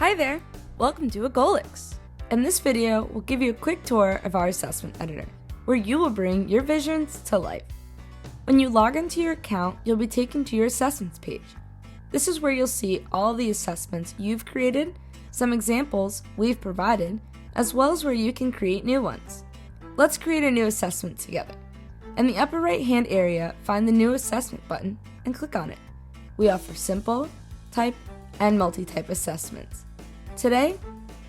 Hi there! Welcome to Agolix! In this video, we'll give you a quick tour of our assessment editor, where you will bring your visions to life. When you log into your account, you'll be taken to your assessments page. This is where you'll see all the assessments you've created, some examples we've provided, as well as where you can create new ones. Let's create a new assessment together. In the upper right hand area, find the New Assessment button and click on it. We offer simple, type, and multi-type assessments. Today,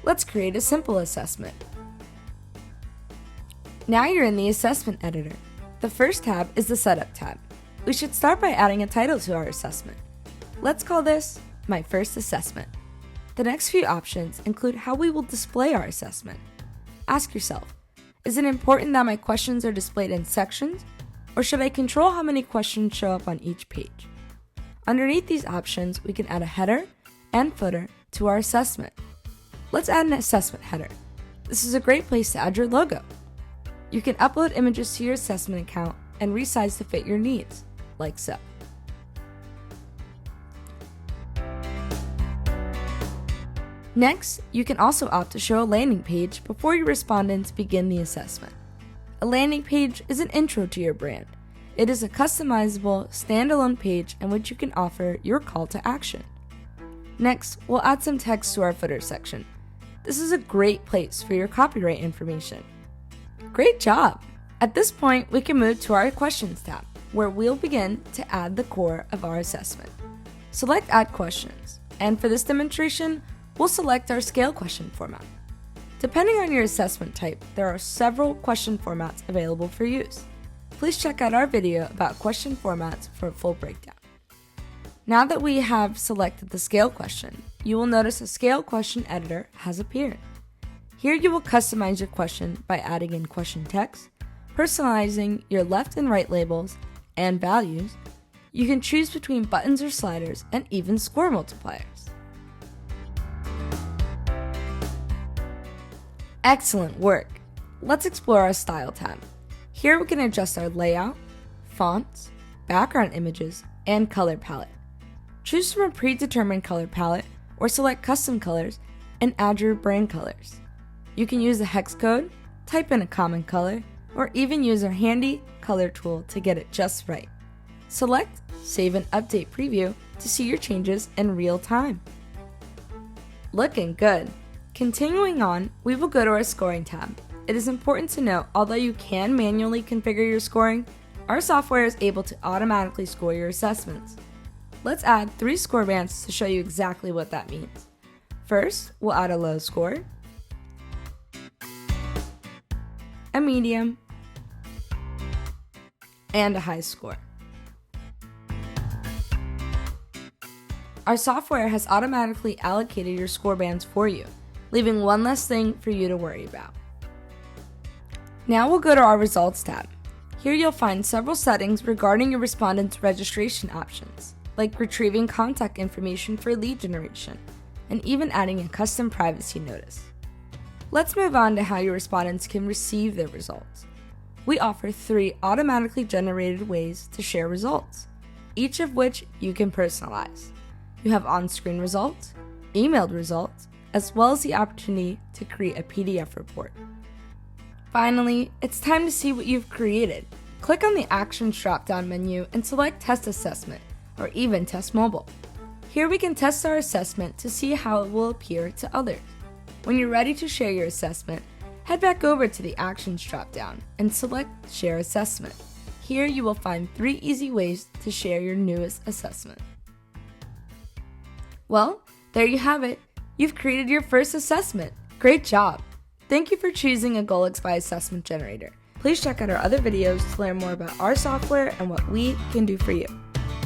let's create a simple assessment. Now you're in the assessment editor. The first tab is the Setup tab. We should start by adding a title to our assessment. Let's call this My First Assessment. The next few options include how we will display our assessment. Ask yourself, is it important that my questions are displayed in sections, or should I control how many questions show up on each page? Underneath these options, we can add a header and footer to our assessment. Let's add an assessment header. This is a great place to add your logo. You can upload images to your assessment account and resize to fit your needs, like so. Next, you can also opt to show a landing page before your respondents begin the assessment. A landing page is an intro to your brand. It is a customizable, standalone page in which you can offer your call to action. Next, we'll add some text to our footer section. This is a great place for your copyright information. Great job! At this point, we can move to our Questions tab, where we'll begin to add the core of our assessment. Select Add Questions, and for this demonstration, we'll select our scale question format. Depending on your assessment type, there are several question formats available for use. Please check out our video about question formats for a full breakdown. Now that we have selected the scale question, you will notice a scale question editor has appeared. Here you will customize your question by adding in question text, personalizing your left and right labels and values. You can choose between buttons or sliders and even score multipliers. Excellent work! Let's explore our Style tab. Here we can adjust our layout, fonts, background images, and color palette. Choose from a predetermined color palette or select custom colors and add your brand colors. You can use the hex code, type in a common color, or even use our handy color tool to get it just right. Select Save and Update Preview to see your changes in real time. Looking good! Continuing on, we will go to our Scoring tab. It is important to note, although you can manually configure your scoring, our software is able to automatically score your assessments. Let's add 3 score bands to show you exactly what that means. First, we'll add a low score, a medium, and a high score. Our software has automatically allocated your score bands for you, leaving one less thing for you to worry about. Now we'll go to our Results tab. Here you'll find several settings regarding your respondents' registration options, like retrieving contact information for lead generation, and even adding a custom privacy notice. Let's move on to how your respondents can receive their results. We offer 3 automatically generated ways to share results, each of which you can personalize. You have on-screen results, emailed results, as well as the opportunity to create a PDF report. Finally, it's time to see what you've created. Click on the Actions drop-down menu and select Test Assessment, or even Test Mobile. Here we can test our assessment to see how it will appear to others. When you're ready to share your assessment, head back over to the Actions drop-down and select Share Assessment. Here you will find 3 easy ways to share your newest assessment. Well, there you have it. You've created your first assessment. Great job! Thank you for choosing Agolix by Assessment Generator. Please check out our other videos to learn more about our software and what we can do for you.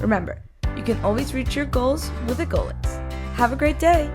Remember, you can always reach your goals with Agolix. Have a great day!